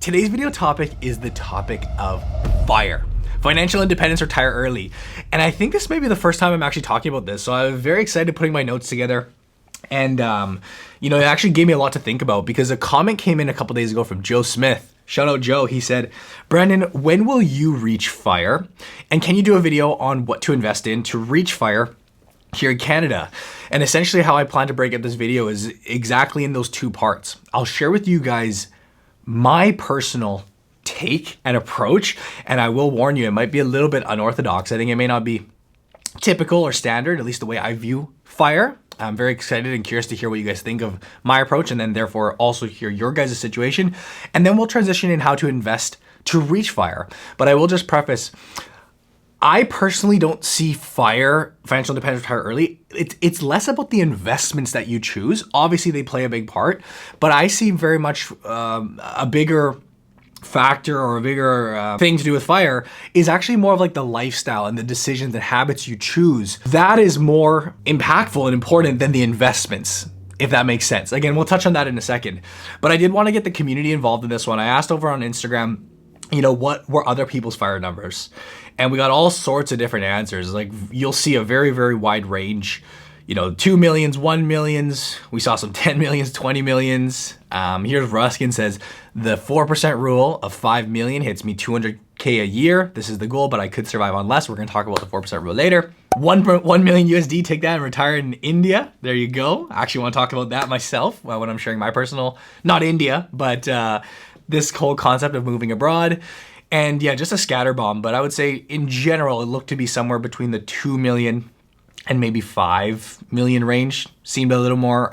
Today's video topic is the topic of FIRE. Financial independence, retire early. And I think this may be the first time I'm actually talking about this. So I'm very excited putting my notes together. And, it actually gave me a lot to think about because a comment came in a couple days ago from Joe Smith. Shout out Joe. He said, Brandon, when will you reach FIRE? And can you do a video on what to invest in to reach FIRE here in Canada? And essentially how I plan to break up this video is exactly in those two parts. I'll share with you guys my personal take and approach, and I will warn you, it might be a little bit unorthodox. I think it may not be typical or standard, at least the way I view FIRE. I'm very excited and curious to hear what you guys think of my approach, and then therefore also hear your guys' situation. And then we'll transition in how to invest to reach FIRE. But I will just preface, I personally don't see FIRE, financial independence, retire early. It's less about the investments that you choose. Obviously, they play a big part, but I see very much a bigger factor or a bigger thing to do with FIRE is actually more of like the lifestyle and the decisions and habits you choose. That is more impactful and important than the investments, if that makes sense. Again, we'll touch on that in a second. But I did want to get the community involved in this one. I asked over on Instagram, what were other people's FIRE numbers? And we got all sorts of different answers. Like you'll see a very, very wide range, 2 millions, 1 millions. We saw some 10 millions, 20 millions. Here's Ruskin says, the 4% rule of 5 million hits me 200K a year. This is the goal, but I could survive on less. We're gonna talk about the 4% rule later. 1 million USD, take that and retire in India. There you go. I actually wanna talk about that myself when I'm sharing my personal, not India, but this whole concept of moving abroad. And yeah, just a scatter bomb. But I would say in general, it looked to be somewhere between the 2 million and maybe 5 million range. Seemed a little more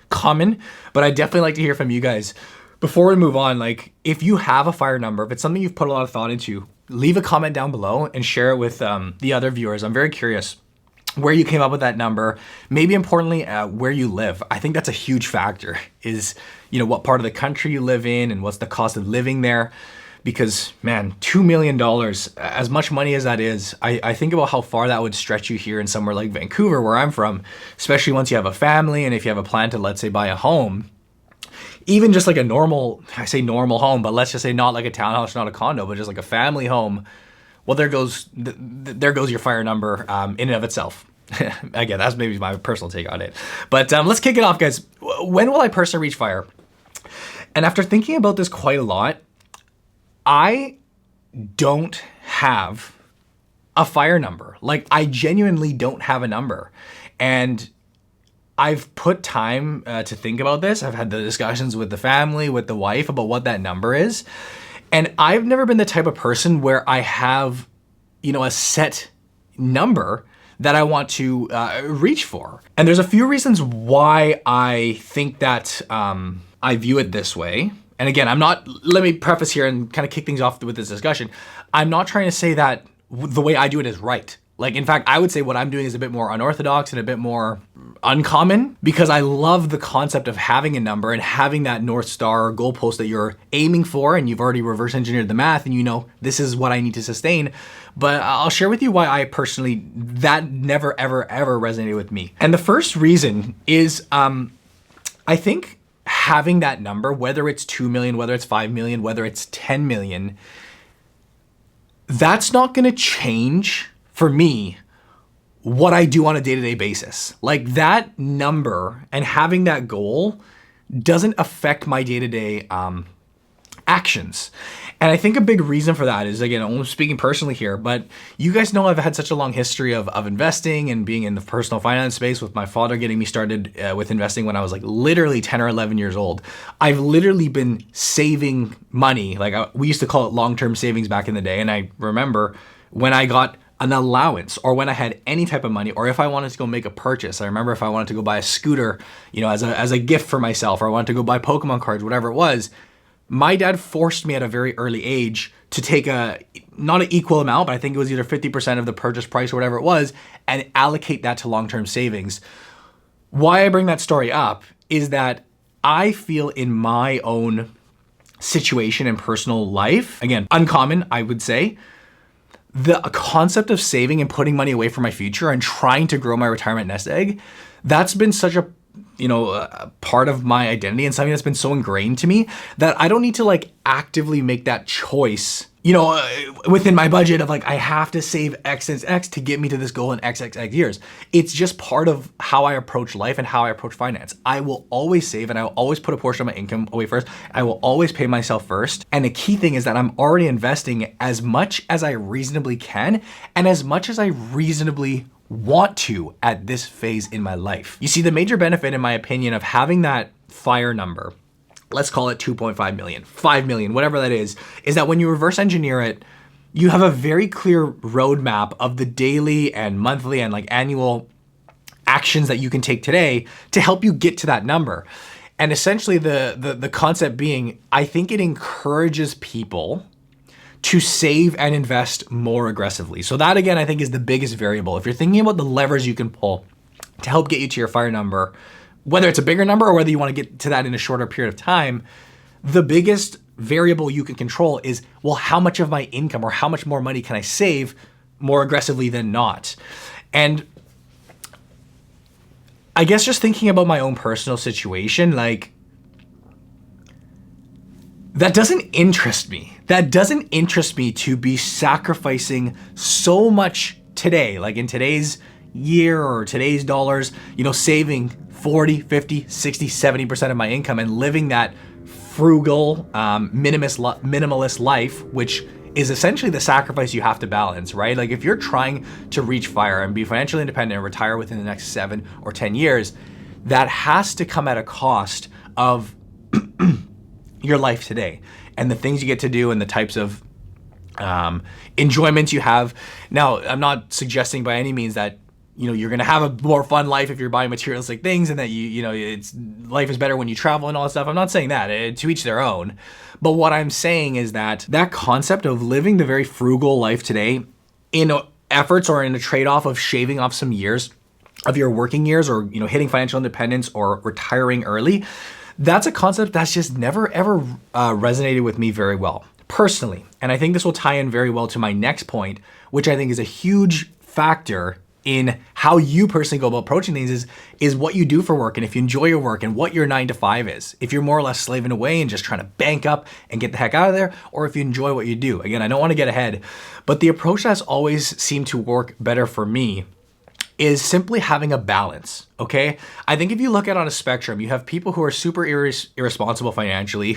common, but I'd definitely like to hear from you guys. Before we move on, if you have a FIRE number, if it's something you've put a lot of thought into, leave a comment down below and share it with the other viewers. I'm very curious where you came up with that number. Maybe importantly, where you live. I think that's a huge factor is, what part of the country you live in and what's the cost of living there. Because man, $2 million, as much money as that is, I think about how far that would stretch you here in somewhere like Vancouver, where I'm from, especially once you have a family and if you have a plan to, let's say, buy a home. Even just like a normal, I say normal home, but let's just say not like a townhouse, not a condo, but just like a family home. Well, there goes your FIRE number in and of itself. Again, that's maybe my personal take on it. But let's kick it off, guys. When will I personally reach FIRE? And after thinking about this quite a lot, I don't have a FIRE number. I genuinely don't have a number. And I've put time to think about this. I've had the discussions with the family, with the wife about what that number is. And I've never been the type of person where I have, a set number that I want to reach for. And there's a few reasons why I think that I view it this way. And again, let me preface here and kind of kick things off with this discussion. I'm not trying to say that the way I do it is right. In fact, I would say what I'm doing is a bit more unorthodox and a bit more uncommon because I love the concept of having a number and having that North Star goalpost that you're aiming for, and you've already reverse engineered the math and this is what I need to sustain. But I'll share with you why I personally, that never, ever, ever resonated with me. And the first reason is I think having that number, whether it's 2 million, whether it's 5 million, whether it's 10 million, that's not gonna change for me what I do on a day-to-day basis. That number and having that goal doesn't affect my day-to-day actions. And I think a big reason for that is, again, I'm speaking personally here, but you guys know I've had such a long history of investing and being in the personal finance space, with my father getting me started with investing when I was literally 10 or 11 years old. I've literally been saving money. We used to call it long-term savings back in the day. And I remember when I got an allowance or when I had any type of money, or if I wanted to go make a purchase. I remember if I wanted to go buy a scooter, as a gift for myself, or I wanted to go buy Pokemon cards, whatever it was. My dad forced me at a very early age to take not an equal amount, but I think it was either 50% of the purchase price or whatever it was, and allocate that to long-term savings. Why I bring that story up is that I feel in my own situation and personal life, again, uncommon, I would say, the concept of saving and putting money away for my future and trying to grow my retirement nest egg, that's been such a part of my identity and something that's been so ingrained to me that I don't need to like actively make that choice, within my budget of like, I have to save X and X to get me to this goal in X years. It's just part of how I approach life and how I approach finance. I will always save and I will always put a portion of my income away first. I will always pay myself first. And the key thing is that I'm already investing as much as I reasonably can and as much as I reasonably want to at this phase in my life. You see, the major benefit, in my opinion, of having that FIRE number, let's call it 2.5 million, 5 million, whatever that is that when you reverse engineer it, you have a very clear roadmap of the daily and monthly and like annual actions that you can take today to help you get to that number. And essentially the concept being, I think it encourages people to save and invest more aggressively. So that, again, I think is the biggest variable. If you're thinking about the levers you can pull to help get you to your FIRE number, whether it's a bigger number or whether you want to get to that in a shorter period of time, the biggest variable you can control is, well, how much of my income or how much more money can I save more aggressively than not? And I guess just thinking about my own personal situation, like, that doesn't interest me. That doesn't interest me to be sacrificing so much today, like in today's year or today's dollars, saving 40, 50, 60, 70% of my income and living that frugal, minimalist life, which is essentially the sacrifice you have to balance, right? Like if you're trying to reach FIRE and be financially independent and retire within the next 7 or 10 years, that has to come at a cost of your life today and the things you get to do and the types of enjoyments you have. Now, I'm not suggesting by any means that you're gonna have a more fun life if you're buying materialistic things and that it's life is better when you travel and all that stuff. I'm not saying that, to each their own. But what I'm saying is that concept of living the very frugal life today in efforts or in a trade-off of shaving off some years of your working years or hitting financial independence or retiring early, that's a concept that's just never ever resonated with me very well personally. And I think this will tie in very well to my next point, which I think is a huge factor in how you personally go about approaching things is what you do for work and if you enjoy your work and what your 9 to 5 is. If you're more or less slaving away and just trying to bank up and get the heck out of there, or if you enjoy what you do. Again, I don't want to get ahead, but the approach that's always seemed to work better for me is simply having a balance, okay? I think if you look at it on a spectrum, you have people who are super irresponsible financially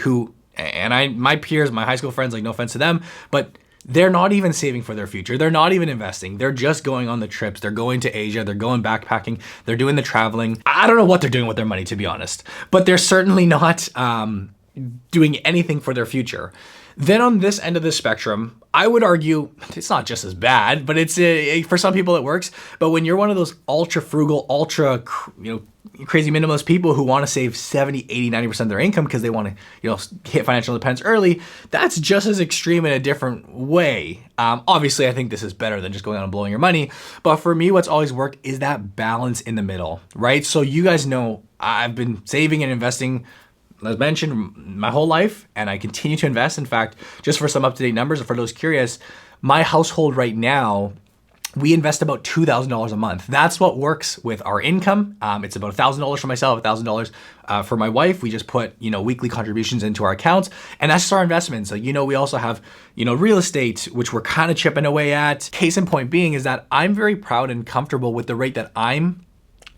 my peers, my high school friends, like no offense to them, but they're not even saving for their future. They're not even investing. They're just going on the trips. They're going to Asia. They're going backpacking. They're doing the traveling. I don't know what they're doing with their money, to be honest, but they're certainly not doing anything for their future. Then on this end of the spectrum, I would argue it's not just as bad, but it's for some people it works. But when you're one of those ultra frugal, ultra crazy minimalist people who want to save 70, 80, 90% of their income because they want to hit financial independence early, that's just as extreme in a different way. Obviously, I think this is better than just going out and blowing your money. But for me, what's always worked is that balance in the middle, right? So you guys know I've been saving and investing, as mentioned, my whole life, and I continue to invest. In fact, just for some up-to-date numbers, for those curious, my household right now, we invest about $2,000 a month. That's what works with our income. It's about $1,000 for myself, $1,000 for my wife. We just put, weekly contributions into our accounts, and that's just our investments. So, we also have, real estate, which we're kind of chipping away at. Case in point being is that I'm very proud and comfortable with the rate that I'm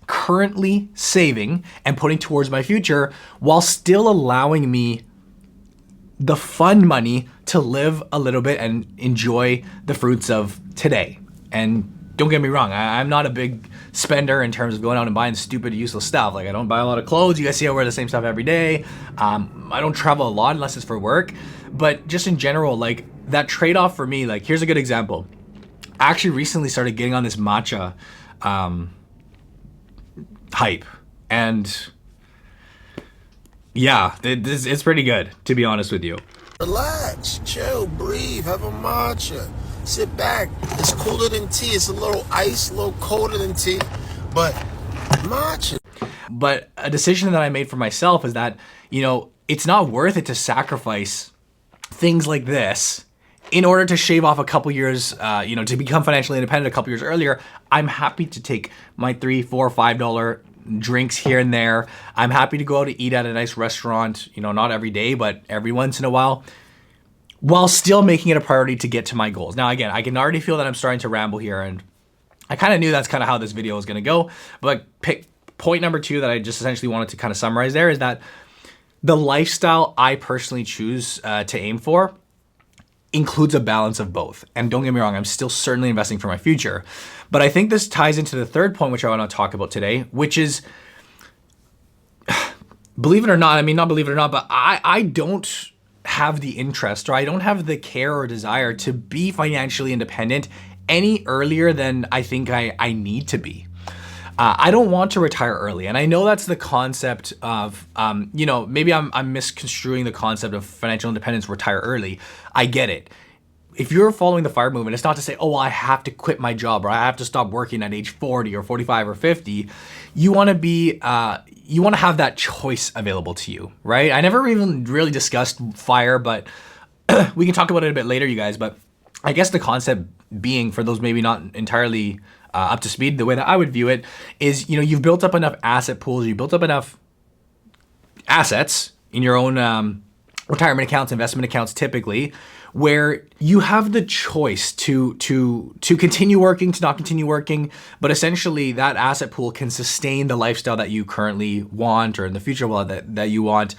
currently saving and putting towards my future while still allowing me the fun money to live a little bit and enjoy the fruits of today. And don't get me wrong, I'm not a big spender in terms of going out and buying stupid, useless stuff. Like I don't buy a lot of clothes. You guys see I wear the same stuff every day. I don't travel a lot unless it's for work. But just in general, like that trade-off for me, like here's a good example. I actually recently started getting on this matcha hype, and yeah, it's pretty good, to be honest with you. Relax, chill, breathe, have a matcha, sit back. It's cooler than tea. It's a little ice, a little colder than tea, but matcha. But a decision that I made for myself is that, it's not worth it to sacrifice things like this in order to shave off a couple years, to become financially independent a couple years earlier. I'm happy to take my $3, $4, $5 drinks here and there. I'm happy to go out to eat at a nice restaurant, not every day, but every once in a while still making it a priority to get to my goals. Now, again, I can already feel that I'm starting to ramble here, and I kind of knew that's kind of how this video was going to go. But point number 2 that I just essentially wanted to kind of summarize there is that the lifestyle I personally choose to aim for includes a balance of both. And don't get me wrong, I'm still certainly investing for my future. But I think this ties into the third point, which I want to talk about today, which is, believe it or not, not believe it or not, but I don't have the interest, or I don't have the care or desire to be financially independent any earlier than I think I need to be. I don't want to retire early. And I know that's the concept of, maybe I'm misconstruing the concept of financial independence, retire early. I get it. If you're following the FIRE movement, it's not to say, oh, well, I have to quit my job, or I have to stop working at age 40 or 45 or 50. You want to have that choice available to you, right? I never even really discussed FIRE, but we can talk about it a bit later, you guys. But I guess the concept being, for those maybe not entirely up to speed, the way that I would view it is, you've built up enough asset pools, you built up enough assets in your own retirement accounts, investment accounts, typically, where you have the choice to continue working, to not continue working, but essentially that asset pool can sustain the lifestyle that you currently want, or in the future that you want,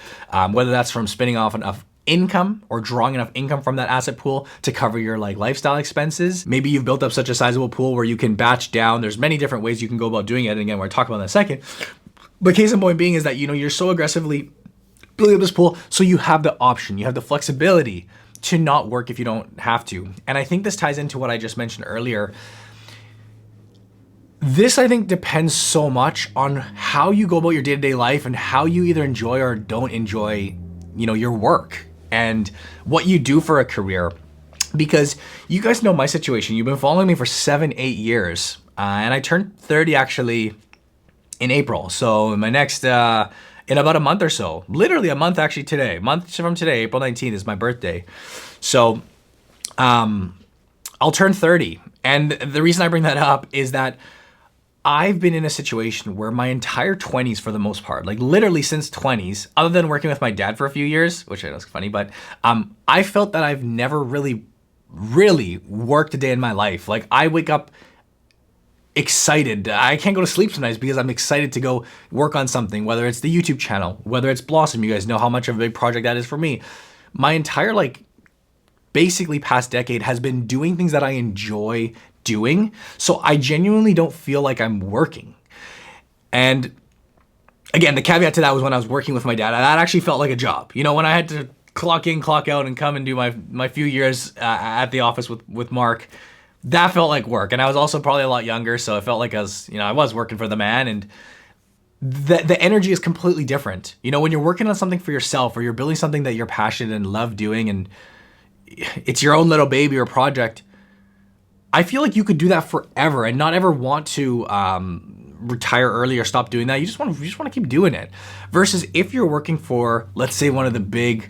whether that's from spinning off enough income or drawing enough income from that asset pool to cover your lifestyle expenses. Maybe you've built up such a sizable pool where you can batch down. There's many different ways you can go about doing it. And again, we're talking about that in a second. But case in point being is that, you're so aggressively building up this pool, so you have the option, you have the flexibility to not work if you don't have to. And I think this ties into what I just mentioned earlier. This, I think, depends so much on how you go about your day-to-day life and how you either enjoy or don't enjoy, your work and what you do for a career. Because you guys know my situation. You've been following me for 7-8 years. And I turned 30 actually in April. So my next, in about a month or so, literally a month actually today, month from today, April 19th is my birthday. So I'll turn 30. And the reason I bring that up is that I've been in a situation where my entire 20s, for the most part, literally since 20s, other than working with my dad for a few years, which I know is funny, but I felt that I've never really worked a day in my life. I wake up excited. I can't go to sleep sometimes because I'm excited to go work on something, whether it's the YouTube channel, whether it's Blossom. You guys know how much of a big project that is for me. My entire basically past decade has been doing things that I enjoy doing. So I genuinely don't feel like I'm working. And again, the caveat to that was when I was working with my dad, that actually felt like a job. When I had to clock in, clock out, and come and do my few years at the office with Mark, that felt like work. And I was also probably a lot younger, so it felt like I was working for the man. And the energy is completely different. When you're working on something for yourself, or you're building something that you're passionate and love doing, and it's your own little baby or project, I feel like you could do that forever and not ever want to retire early or stop doing that. You just want to keep doing it. Versus if you're working for, let's say, one of the big,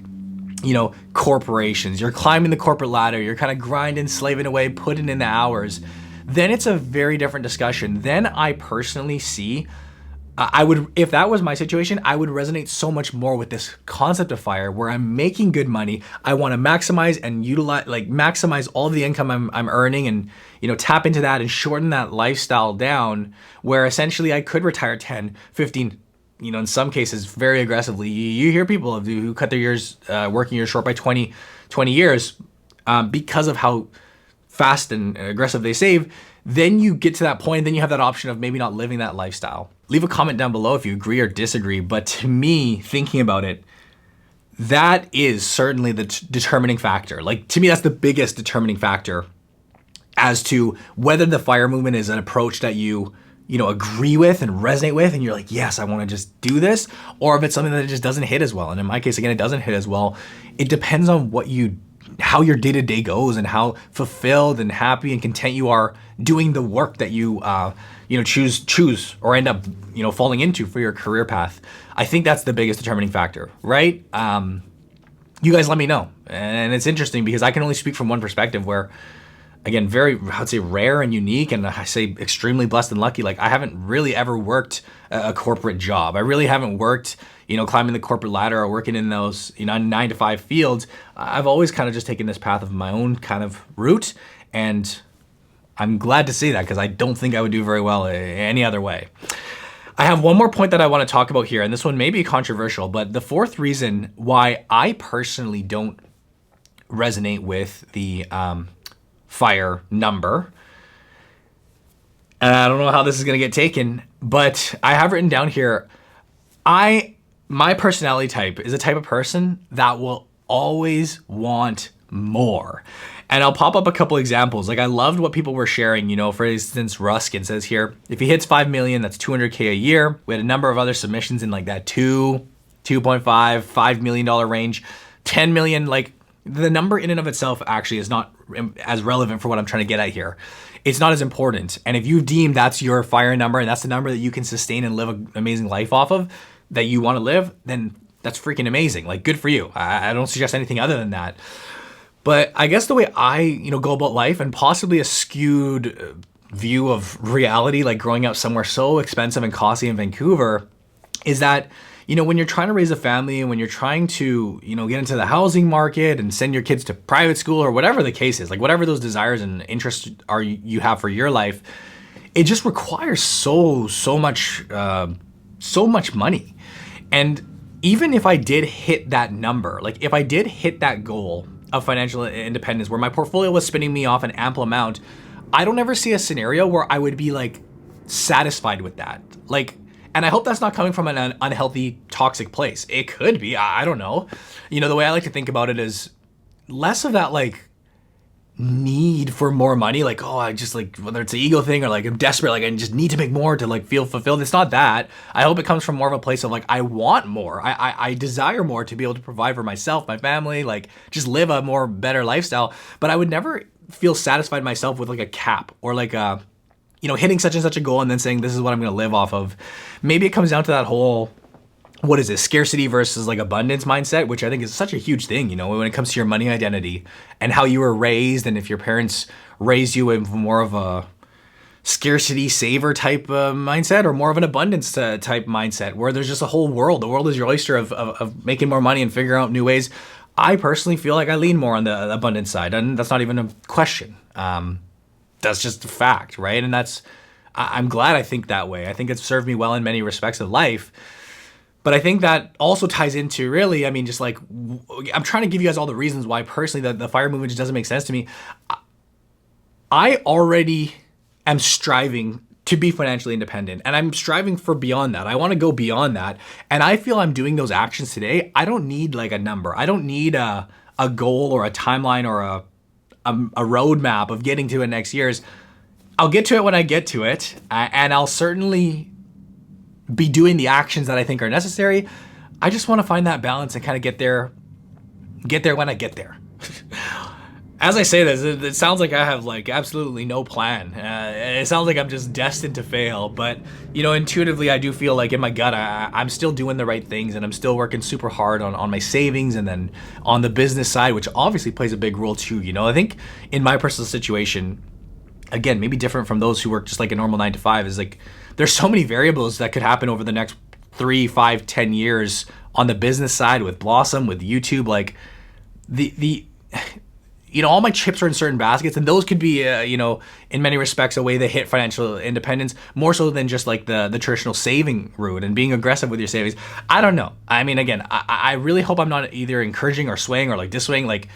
corporations, you're climbing the corporate ladder, you're kind of grinding, slaving away, putting in the hours, then it's a very different discussion. Then I personally see, if that was my situation, I would resonate so much more with this concept of FIRE, where I'm making good money. I want to maximize and utilize, maximize all of the income I'm earning, and, tap into that and shorten that lifestyle down, where essentially I could retire 10, 15, in some cases very aggressively. You hear people who cut their years, working years short by 20 years because of how fast and aggressive they save. Then you get to that point, then you have that option of maybe not living that lifestyle. Leave a comment down below if you agree or disagree. But to me, thinking about it, that is certainly the determining factor. To me, that's the biggest determining factor as to whether the FIRE movement is an approach that you agree with and resonate with, and you're like, yes, I want to just do this, or if it's something that just doesn't hit as well. And in my case, again, it doesn't hit as well. It depends on how your day-to-day goes, and how fulfilled and happy and content you are doing the work that you choose or end up falling into for your career path. I think that's the biggest determining factor, right? You guys let me know. And it's interesting because I can only speak from one perspective, where again, very, I'd say rare and unique, and I say extremely blessed and lucky. Like I haven't really ever worked a corporate job. I really haven't worked, climbing the corporate ladder or working in those, 9 to 5 fields. I've always kind of just taken this path of my own kind of route, and I'm glad to see that because I don't think I would do very well any other way. I have one more point that I want to talk about here, and this one may be controversial, but the fourth reason why I personally don't resonate with the FIRE number, and I don't know how this is going to get taken, but I have written down here, my personality type is a type of person that will always want more. And I'll pop up a couple examples. Like I loved what people were sharing, for instance, Ruskin says here, if he hits 5 million, that's 200K a year. We had a number of other submissions in like that 2.5, $5 million range, 10 million, like the number in and of itself actually is not as relevant for what I'm trying to get at here. It's not as important. And if you deem that's your FIRE number and that's the number that you can sustain and live an amazing life off of, that you want to live, then that's freaking amazing. Like good for you. I don't suggest anything other than that. But I guess the way I, go about life, and possibly a skewed view of reality, like growing up somewhere so expensive and costly in Vancouver, is that, when you're trying to raise a family and when you're trying to, get into the housing market and send your kids to private school or whatever the case is, like whatever those desires and interests are you have for your life, it just requires so much money. And even if I did hit that number, like if I did hit that goal of financial independence where my portfolio was spinning me off an ample amount, I don't ever see a scenario where I would be like satisfied with that. Like, and I hope that's not coming from an unhealthy, toxic place. It could be, I don't know. The way I like to think about it is less of that like need for more money. Like, oh, I just like, whether it's an ego thing or like I'm desperate, like I just need to make more to like feel fulfilled. It's not that. I hope it comes from more of a place of like, I want more. I desire more to be able to provide for myself, my family, like just live a more better lifestyle. But I would never feel satisfied myself with like a cap or like a, hitting such and such a goal and then saying, this is what I'm going to live off of. Maybe it comes down to that whole, what is it, scarcity versus like abundance mindset, which I think is such a huge thing, when it comes to your money identity and how you were raised. And if your parents raised you in more of a scarcity saver type mindset or more of an abundance type mindset where there's just a whole world, the world is your oyster of making more money and figuring out new ways. I personally feel like I lean more on the abundance side, and that's not even a question. That's just a fact, right? And I'm glad I think that way. I think it's served me well in many respects of life. But I think that also ties into really, just like, I'm trying to give you guys all the reasons why personally the FIRE movement just doesn't make sense to me. I already am striving to be financially independent, and I'm striving for beyond that. I want to go beyond that. And I feel I'm doing those actions today. I don't need like a number. I don't need a goal or a timeline or a roadmap of getting to it next year's. I'll get to it when I get to it, and I'll certainly be doing the actions that I think are necessary. I just want to find that balance and kind of get there when I get there. As I say this, it sounds like I have like absolutely no plan. It sounds like I'm just destined to fail, but intuitively I do feel like in my gut, I'm still doing the right things, and I'm still working super hard on my savings, and then on the business side, which obviously plays a big role too. I think in my personal situation, again, maybe different from those who work just like a normal 9 to 5, is like, there's so many variables that could happen over the next 3, 5, 10 years on the business side with Blossom, with YouTube, like all my chips are in certain baskets, and those could be, in many respects, a way to hit financial independence, more so than just like the traditional saving route and being aggressive with your savings. I don't know. Again, I really hope I'm not either encouraging or swaying or like dissuading. Like,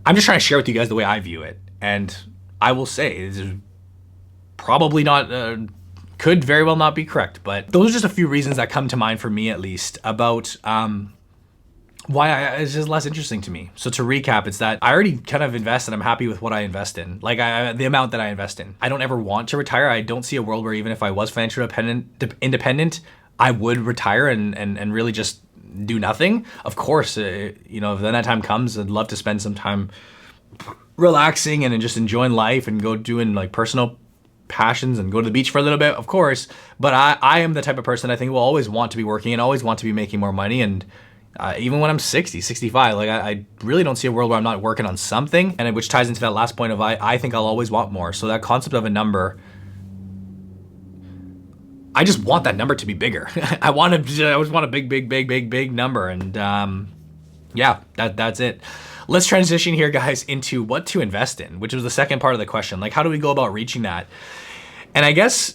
I'm just trying to share with you guys the way I view it. And I will say, this is probably not, could very well not be correct, but those are just a few reasons that come to mind for me, at least, about why it's just less interesting to me. So to recap, it's that I already kind of invest, and I'm happy with what I invest in, like the amount that I invest in. I don't ever want to retire. I don't see a world where even if I was financially independent, I would retire and really just do nothing. Of course, if then that time comes, I'd love to spend some time relaxing and just enjoying life and go doing like personal passions and go to the beach for a little bit, of course. But I am the type of person I think will always want to be working and always want to be making more money. And even when I'm 60, 65, like I really don't see a world where I'm not working on something, and which ties into that last point of I think I'll always want more. So that concept of a number, I just want that number to be bigger. I always want a big number, and yeah, that's it. Let's transition here, guys, into what to invest in, which was the second part of the question. Like, how do we go about reaching that? And I guess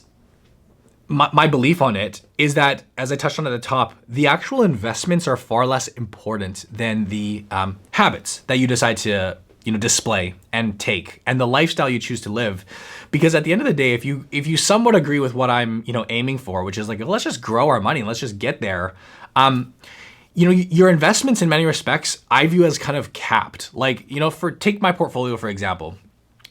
my belief on it is that, as I touched on at the top, the actual investments are far less important than the habits that you decide to display and take, and the lifestyle you choose to live. Because at the end of the day, if you somewhat agree with what I'm aiming for, which is like, let's just grow our money, let's just get there. Your investments in many respects I view as kind of capped. Like, take my portfolio for example,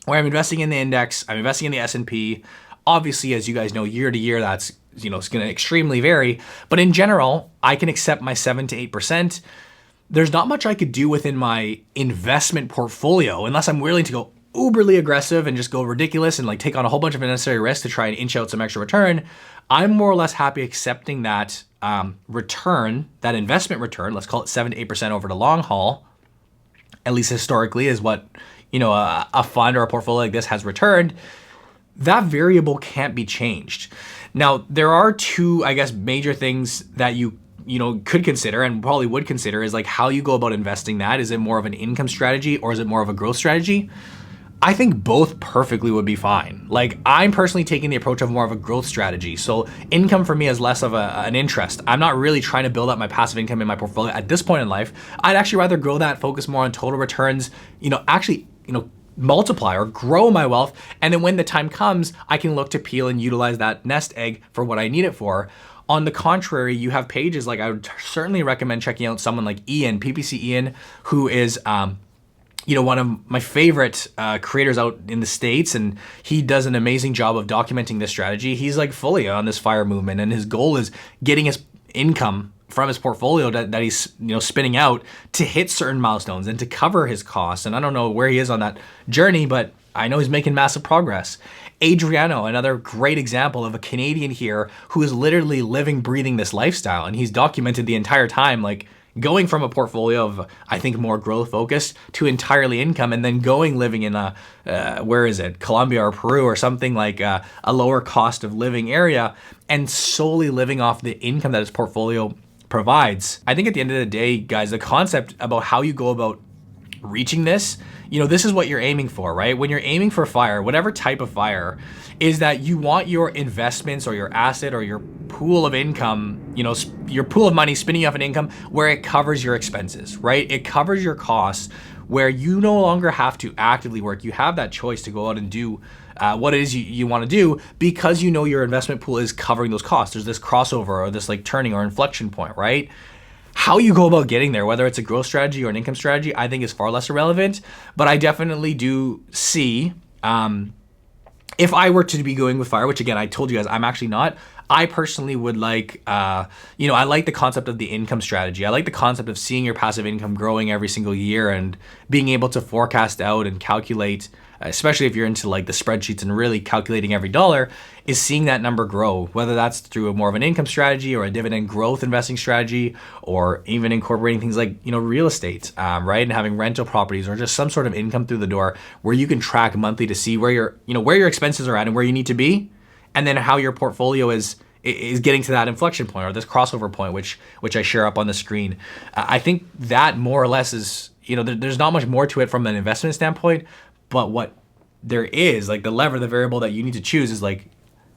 where I'm investing in the index, I'm investing in the S&P. Obviously, as you guys know, year to year, that's it's going to extremely vary. But in general, I can accept my 7 to 8%. There's not much I could do within my investment portfolio unless I'm willing to go uberly aggressive and just go ridiculous and like take on a whole bunch of unnecessary risk to try and inch out some extra return. I'm more or less happy accepting that return, that investment return, let's call it 7 to 8% over the long haul, at least historically, is what a fund or a portfolio like this has returned. That variable can't be changed. Now, there are two, I guess, major things that you could consider and probably would consider is like how you go about investing that. Is it more of an income strategy or is it more of a growth strategy? I think both perfectly would be fine. Like, I'm personally taking the approach of more of a growth strategy. So income for me is less of an interest. I'm not really trying to build up my passive income in my portfolio at this point in life. I'd actually rather grow that, focus more on total returns, multiply or grow my wealth. And then when the time comes, I can look to peel and utilize that nest egg for what I need it for. On the contrary, you have pages like, I would certainly recommend checking out someone like Ian, PPC Ian, who is, one of my favorite creators out in the States, and he does an amazing job of documenting this strategy. He's like fully on this FIRE movement, and his goal is getting his income from his portfolio that he's spinning out to hit certain milestones and to cover his costs. And I don't know where he is on that journey, but I know he's making massive progress. Adriano, another great example of a Canadian here who is literally living, breathing this lifestyle, and he's documented the entire time, like going from a portfolio of, I think, more growth focused to entirely income, and then living in Colombia or Peru or something like a lower cost of living area, and solely living off the income that his portfolio provides. I think at the end of the day, guys, the concept about how you go about reaching this, this is what you're aiming for, right? When you're aiming for FIRE, whatever type of FIRE, is that you want your investments or your asset or your pool of income, your pool of money spinning off an income where it covers your expenses, right? It covers your costs, where you no longer have to actively work. You have that choice to go out and do what it is you want to do, because your investment pool is covering those costs. There's this crossover or this like turning or inflection point, right? How you go about getting there, whether it's a growth strategy or an income strategy, I think is far less irrelevant. But I definitely do see, if I were to be going with FIRE, which again, I told you guys, I'm actually not, I personally would like, I like the concept of the income strategy. I like the concept of seeing your passive income growing every single year and being able to forecast out and calculate, especially if you're into like the spreadsheets and really calculating every dollar, is seeing that number grow, whether that's through a more of an income strategy or a dividend growth investing strategy, or even incorporating things like, real estate, right? And having rental properties or just some sort of income through the door where you can track monthly to see where your expenses are at and where you need to be. And then how your portfolio is getting to that inflection point or this crossover point, which I share up on the screen. I think that more or less is, there's not much more to it from an investment standpoint, but what there is, like the variable that you need to choose is like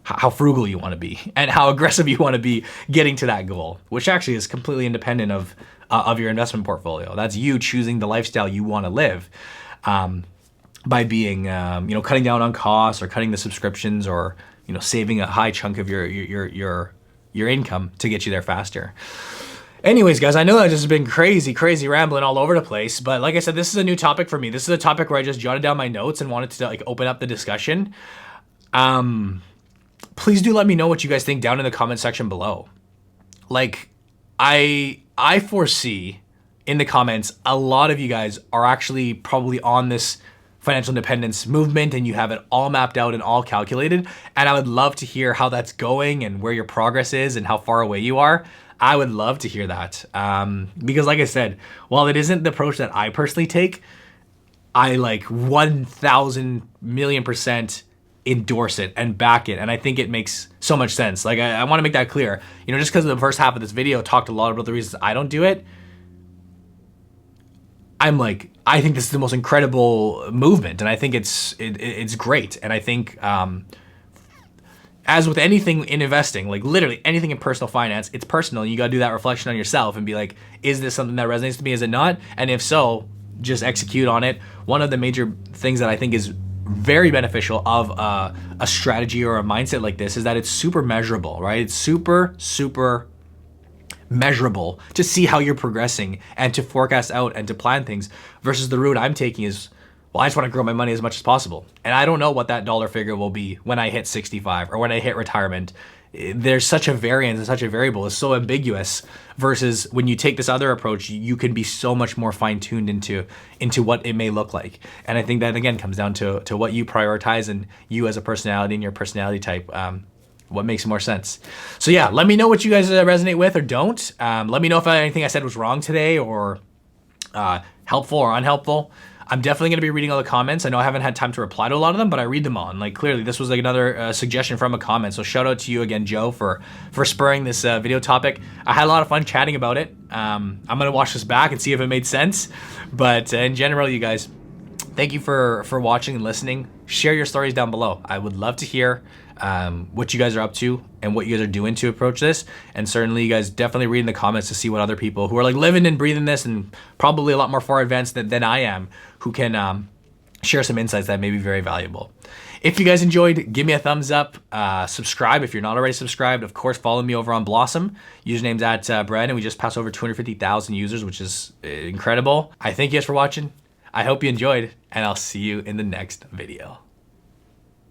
how frugal you want to be and how aggressive you want to be getting to that goal, which actually is completely independent of your investment portfolio. That's you choosing the lifestyle you want to live by being, cutting down on costs or cutting the subscriptions or, saving a high chunk of your income to get you there faster. Anyways, guys, I know that just been crazy rambling all over the place, but like I said, this is a new topic for me. This is a topic where I just jotted down my notes and wanted to like open up the discussion. Please do let me know what you guys think down in the comment section below. Like, I foresee in the comments, a lot of you guys are actually probably on this financial independence movement and you have it all mapped out and all calculated. And I would love to hear how that's going and where your progress is and how far away you are. I would love to hear that. Because like I said, while it isn't the approach that I personally take, I like 1,000,000,000% endorse it and back it. And I think it makes so much sense. Like I want to make that clear, you know, just because the first half of this video talked a lot about the reasons I don't do it. I'm like, I think this is the most incredible movement, and I think it's great. And I think, as with anything in investing, like literally anything in personal finance, it's personal. And you got to do that reflection on yourself and be like, is this something that resonates to me? Is it not? And if so, just execute on it. One of the major things that I think is very beneficial of a strategy or a mindset like this is that it's super measurable, right? It's super measurable to see how you're progressing and to forecast out and to plan things, versus the route I'm taking is, well, I just want to grow my money as much as possible. And I don't know what that dollar figure will be when I hit 65 or when I hit retirement. There's such a variance and such a variable. It's so ambiguous, versus when you take this other approach, you can be so much more fine-tuned into what it may look like. And I think that again comes down to what you prioritize and you as a personality and your personality type, what makes more sense. So yeah, let me know what you guys resonate with or don't. Let me know if anything I said was wrong today or helpful or unhelpful. I'm definitely going to be reading all the comments. I know I haven't had time to reply to a lot of them, but I read them all. And like clearly this was like another suggestion from a comment. So shout out to you again, Joe, for spurring this video topic. I had a lot of fun chatting about it. I'm going to watch this back and see if it made sense. But in general, you guys, thank you for watching and listening. Share your stories down below. I would love to hear what you guys are up to and what you guys are doing to approach this. And certainly you guys definitely read in the comments to see what other people who are like living and breathing this and probably a lot more far advanced than I am, who can share some insights that may be very valuable. If you guys enjoyed, give me a thumbs up, subscribe if you're not already subscribed. Of course, follow me over on Blossom. Username's at Brad, and we just passed over 250,000 users, which is incredible. I thank you guys for watching. I hope you enjoyed, and I'll see you in the next video.